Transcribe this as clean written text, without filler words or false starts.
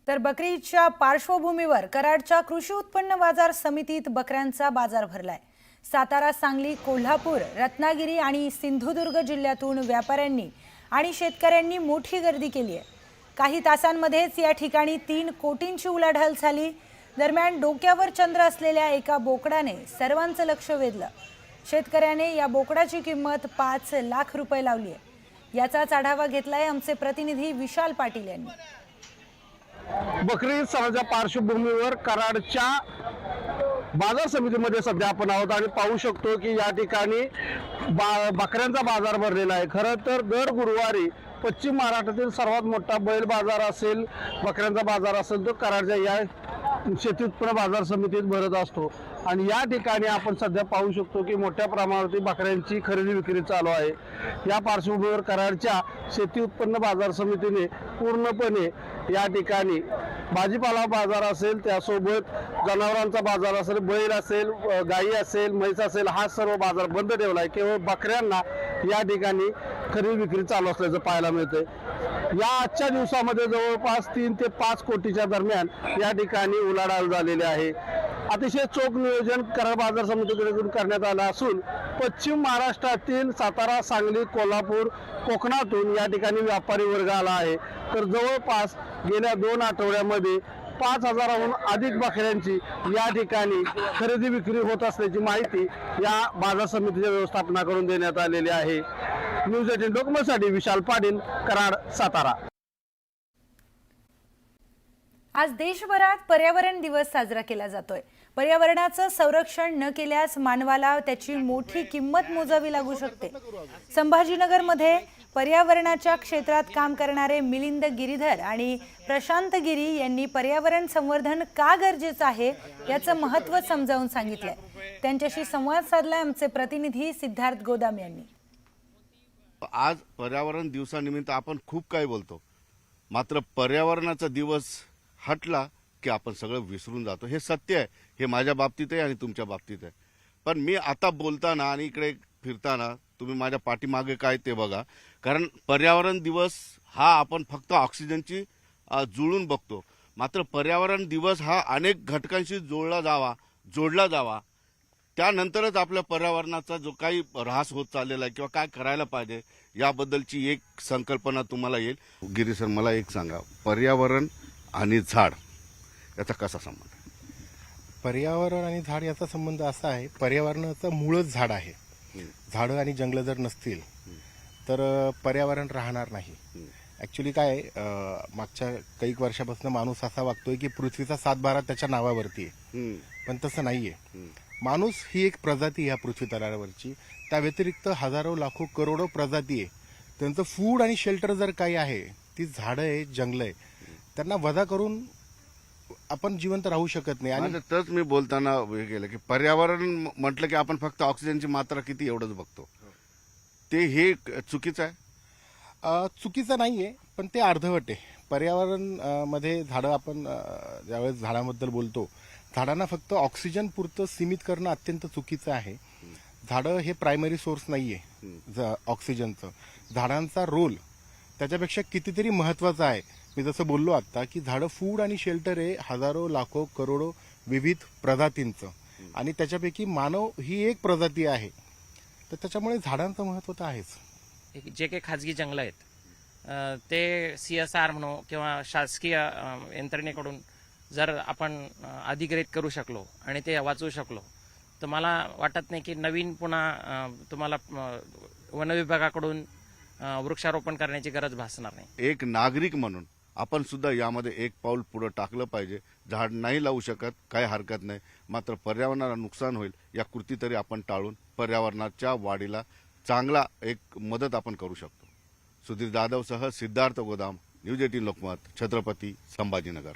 तर बकरी ईदच्या पार्श्वभूमीवर कराडच्या कृषी उत्पन्न बाजार समितीत बकऱ्यांचा बाजार भरलाय। सातारा, सांगली, कोल्हापूर, रत्नागिरी आणि सिंधुदुर्ग जिल्ह्यातून व्यापाऱ्यांनी आणि शेतकऱ्यांनी मोठी गर्दी केली आहे। काही तासांमध्येच या ठिकाणी 3 कोटींची उलाढाल झाली। दरम्यान डोक्यावर चंद्र असलेल्या एका बोकडाने सर्वांचं लक्ष वेधलं। शेतकऱ्याने या बोकडाची किंमत 5 लाख रुपये लावली आहे। याचाच आढावा घेतलाय आमचे प्रतिनिधी विशाल पाटील यांनी। बकरी ईद सणाच्या पार्श्वभूमीवर कराडच्या बाजार समितीमध्ये सध्या आपण आहोत आणि पाहू शकतो की या ठिकाणी बकऱ्यांचा बाजार भरलेला आहे। खरं तर दर गुरुवारी पश्चिम महाराष्ट्रातील सर्वात मोठा बैल बाजार असेल, बकऱ्यांचा बाजार असेल, तो कराडच्या या शेती उत्पन्न बाजार समितीत भरत असतो। आणि या ठिकाणी आपण सध्या पाहू शकतो की मोठ्या प्रमाणावरती बकऱ्यांची खरेदी विक्री चालू आहे। या पार्श्वभूमीवर कराडच्या शेती उत्पन्न बाजार समितीने पूर्णपणे या ठिकाणी भाजीपाला बाजार असेल, त्यासोबत जनावरांचा बाजार असेल, बैल असेल, गाई असेल, म्हैस असेल, हा सर्व बाजार बंद ठेवला आहे। केवळ बकऱ्यांना या ठिकाणी खरेदी विक्री चालू असल्याचं पाहायला मिळतंय। या आजच्या दिवसामध्ये जवळपास 3 ते 5 कोटीच्या दरम्यान या ठिकाणी उलाढाल झालेली आहे। अतिशय चोख नियोजन कराड बाजार समितीकडून करण्यात आलं असून पश्चिम महाराष्ट्रातील सातारा, सांगली, कोल्हापूर, कोकणातून या ठिकाणी व्यापारी वर्ग आला आहे। तर जवळपास गेल्या 2 आठवड्यामध्ये 5000हून अधिक बकऱ्यांची या ठिकाणी खरेदी विक्री होत असल्याची माहिती या बाजार समितीच्या व्यवस्थापनाकडून देण्यात आलेली आहे। न्यूज 18 डॉक्युमेंटसाठी विशाल पाटील, कराड, सातारा। आज देशभरात पर्यावरण दिवस साजरा केला जातोय। पर्यावरणाचं संरक्षण न केल्यास मानवाला त्याची मोठी किंमत मोजावी लागू शकते। संभाजीनगरमध्ये पर्यावरणाच्या क्षेत्रात काम करणारे मिलिंद गिरीधर आणि प्रशांत गिरी यांनी पर्यावरण संवर्धन का गरजेचं आहे याचं महत्त्व समजावून सांगितलंय। त्यांच्याशी संवाद साधलाय आमचे प्रतिनिधी सिद्धार्थ गोदाम यांनी। आज पर्यावरण दिवसानिमित्त आपण खूप काही बोलतो, मात्र पर्यावरणाचा दिवस हटला की आपण सगळं विसरून जातो। हे सत्य आहे, हे माझ्या बाबतीत आहे आणि तुमच्या बाबतीत आहे। पण मी आता बोलताना आणि इकडे फिरताना तुम्ही माझ्या पाठीमागे काय ते बघा, कारण पर्यावरण दिवस हा आपण फक्त ऑक्सिजनची जुळून बघतो, मात्र पर्यावरण दिवस हा अनेक घटकांशी जोडला जावा त्यानंतरच आपल्या पर्यावरणाचा जो काही ऱ्हास होत चाललेला आहे किंवा काय करायला पाहिजे याबद्दलची एक संकल्पना तुम्हाला येईल। गिरी सर, मला एक सांगा, पर्यावरण आणि झाड याचा कसा संबंध आहे? पर्यावरण आणि झाड याचा संबंध असा आहे, पर्यावरणाचं मूळच झाड आहे। झाडं आणि जंगलं जर नसतील तर पर्यावरण राहणार नाही। ऍक्च्युली काय मागच्या काही वर्षापासून माणूस असा वागतोय की पृथ्वीचा 7/12 त्याच्या नावावरती आहे, पण तसं नाहीये। माणूस ही एक प्रजाती ह्या पृथ्वी तलावरची, त्या व्यतिरिक्त हजारो लाखो करोडो प्रजाती आहे। त्यांचं फूड आणि शेल्टर जर काही आहे, ती झाडं आहे, जंगल आहे, त्यांना वजा करून आपण जिवंत राहू शकत नाही। आणि तच मी बोलताना हे केलं की पर्यावरण म्हटलं की आपण फक्त ऑक्सिजनची मात्रा किती एवढंच बघतो, ते हे चुकीचं आहे? चुकीचं नाहीये, पण ते अर्धवट आहे। पर्यावरण मध्ये झाडं, आपण ज्यावेळेस झाडांबद्दल बोलतो, झाडांना फक्त ऑक्सिजन पुरतं सीमित करणं अत्यंत चुकीचं आहे। झाडं हे प्रायमरी सोर्स नाहीये ऑक्सिजनचं। झाडांचा रोल त्याच्यापेक्षा कितीतरी महत्वाचा आहे। मी जसं बोललो आता की झाडं फूड आणि शेल्टर आहे हजारो लाखो करोडो विविध प्रजातींचं, आणि त्याच्यापैकी मानव ही एक प्रजाती आहे। तर त्याच्यामुळे झाडांचं महत्त्व तर आहेच। जे काही खाजगी जंगल आहेत ते CSR म्हणू किंवा शासकीय यंत्रणेकडून जर आपण अधिग्रहित करू शकलो आणि ते वाचवू शकलो तर मला वाटत नाही की नवीन पुन्हा तुम्हाला वन विभागाकडून वृक्षारोपण करण्याची गरज भासणार नाही। एक नागरिक म्हणून आपण सुद्धा यामध्ये एक पाऊल पुढे टाकलं पाहिजे। झाड नाही लावू शकत, काही हरकत नाही, मात्र पर्यावरणाला नुकसान होईल या कृती तरी आपण टाळून पर्यावरणाच्या वाढीला चांगला एक मदत आपण करू शकतो। सुधीर जाधवसह सिद्धार्थ गोदाम, न्यूज 18 लोकमत, छत्रपती संभाजीनगर।